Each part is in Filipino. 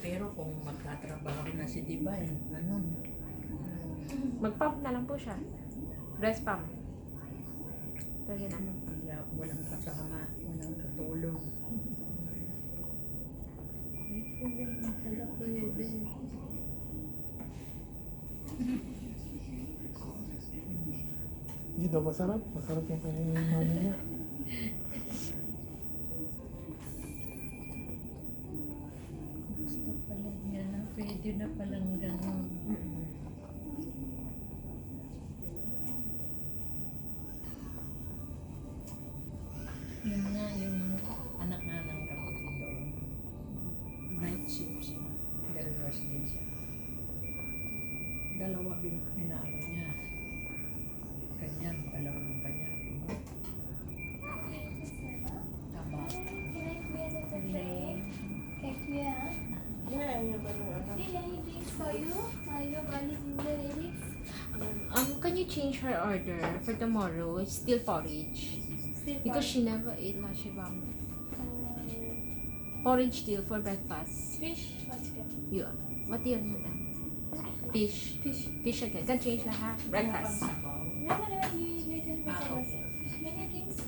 pero kung magtatrabaho na si Divine, ano, Mag-pump na lang po siya. Breast pump. Talaga na. walang kasama, walang katulong. Ay, kung ganyan pala pwede. Hindi daw masarap. Masarap yung kay mami niya. Gusto pala niya na, pwede na palang gano'n. Yun nga, yung anak nga ng kapatid doon. Night shift siya. Dahil nurse din siya. Dalawa binaano niya. Ganyan, dalawa ng ganyan. Taba. Can you change her order for tomorrow? It's still porridge. Because she never ate lunch vomit. Porridge still for breakfast. Fish? What's good? You, what yun, madam? Fish. Fish again. Can change na ha? Breakfast. Never you later many drinks?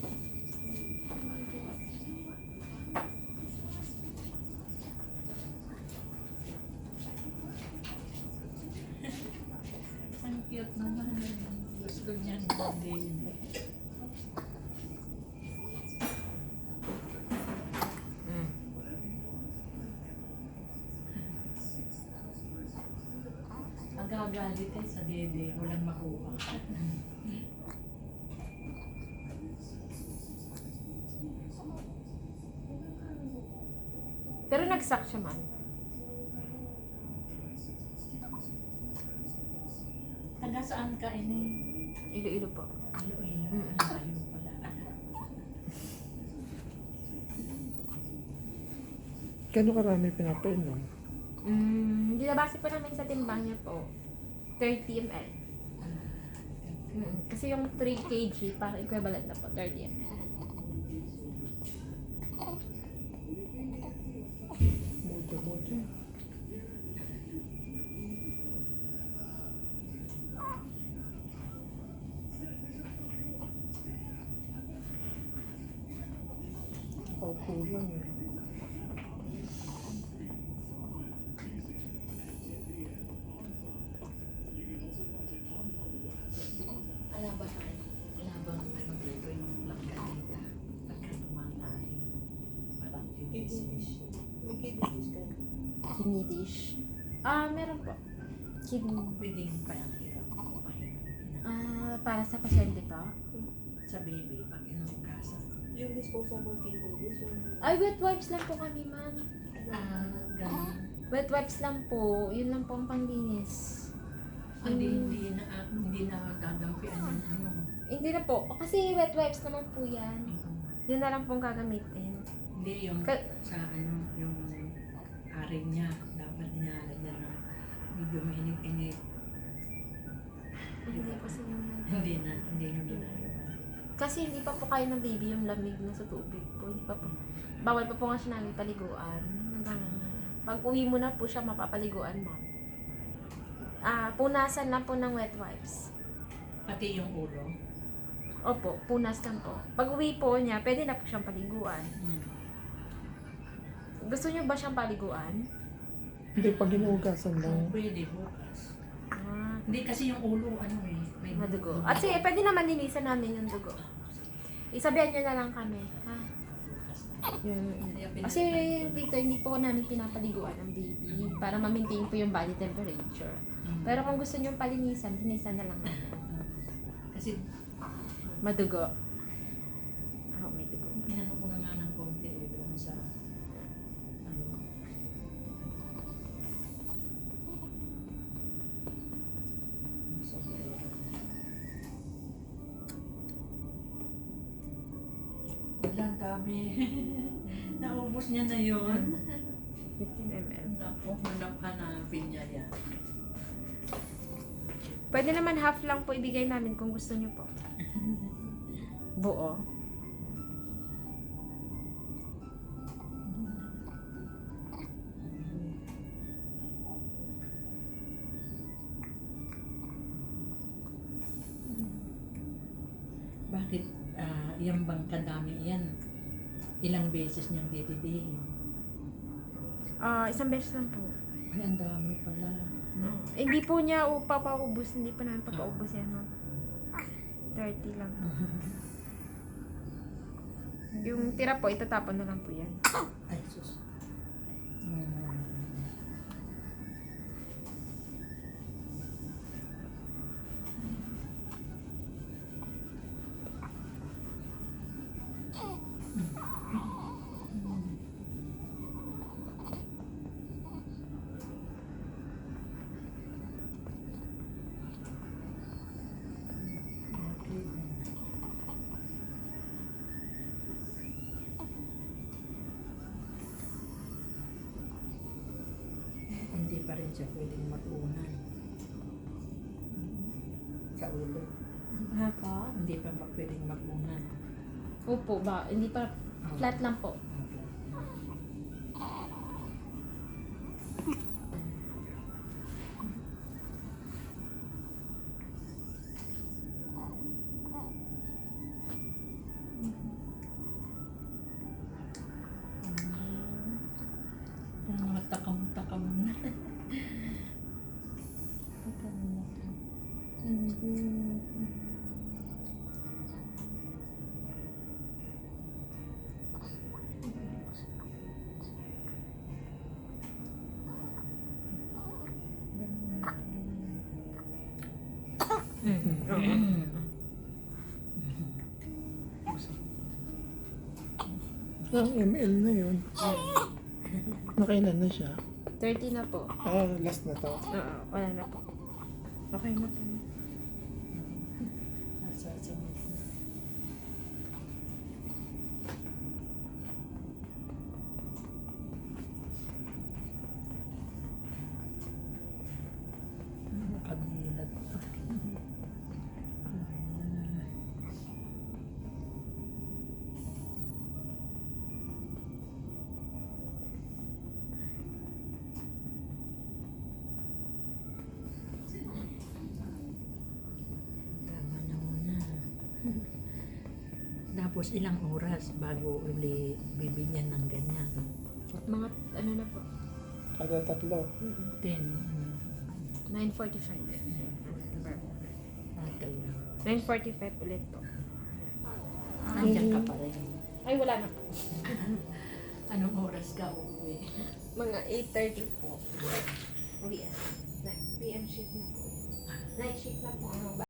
Ang cute naman. Gusto niya din. Ang gagalit eh sa dede, walang makuha. Pero nagsak siya man. Taga saan ka ini? Ilo-ilo po. Iloilo. Mm. Ayaw pala. Kano karami pinapainom? Dinabase po namin sa timbang niya po. 30 ml. Kasi yung 3 kg, parang equivalent na po, 30 ml. Mucho. Kulang eh. Alabang ano dito yung langganita. Pagka tumatay. Parang kiddish. Kidney dish. Meron po. Kidney. Pwedeng payakiram o pahinga. Para sa pasyente po. Sa baby, pag inuugasan. Yung disposable kidney dish, yung... Ay, wet wipes lang po kami, ma'am. Ganun. Wet wipes lang po. Yun lang po ang panglinis. Hindi na gagampian yung ano. Hindi na po. Kasi wet wipes naman po yan. Yun na lang pong gagamitin. Hindi yung Ka- sa ano, yung aring niya. Dapat niya lagyan ng medyo mainit-init. Hindi po sila Hindi na ginagawa. Kasi hindi pa po kaya ng baby yung lamig na sa tubig po. Hindi pa po. Bawal pa po nga siya namin paliguan. Pag uwi mo na po siya, mapapaliguan mo. Punasan lang po ng wet wipes. Pati yung ulo. Opo, punas lang po. Pag uwi po niya, pwede na po siyang paliguan. Gusto niyo ba siyang paliguan? Hindi, pag inuugasan lang. Pwede bukas. Hindi kasi yung ulo, ano eh. May Madugo. At sige, pwede naman linisan namin yung dugo. Isabihan niyo na lang kami. Ha? Kasi dito, hindi po namin pinapaliguan ang baby para ma-maintain po yung body temperature. Pero kung gusto niyo palinisan, linisan na lang natin. Kasi Madugo. May dugo. inano ko na nga ng konti eh, doon sa ano. Wala, ang dami. Naubos niya na yun. 15 ml. Naku, hanap-hanapin niya yan. Pwede naman half lang po ibigay namin kung gusto niyo po. Buo. Bakit yan bang kadami yan? Ilang beses niyang dididihin? Isang beses lang po. Ay, ang dami pala. No? Hindi po niya papaubos, hindi pa namin papaubos yan. No? 30 lang. Yung tira po, itatapon na lang po yan. Ay, sus. Hindi pa rin siya pwedeng mag-unan. Sa ulo. Ha pa? Hindi pa ba pwedeng mag-unan? Opo ba? Hindi pa. Flat lang po. Yung mga takam-takam na. Ang ML na yun. Nakailan na siya? 30 na po. Last na to. Oo, wala na po. Okay na po. Nasa sunod na. Kabilat pa. Tama na muna. Tapos ilang oras bago uli bibigyan ng ganyan? Mga ano na po. Kada tatlo. 10. 9:45. Atay na. 9:45 ulit po. Nandiyan ka pa rin. Ay, wala na po. Anong oras ka uuwi? Mga 8:30 po. PM. PM shift na po. Night shift na po.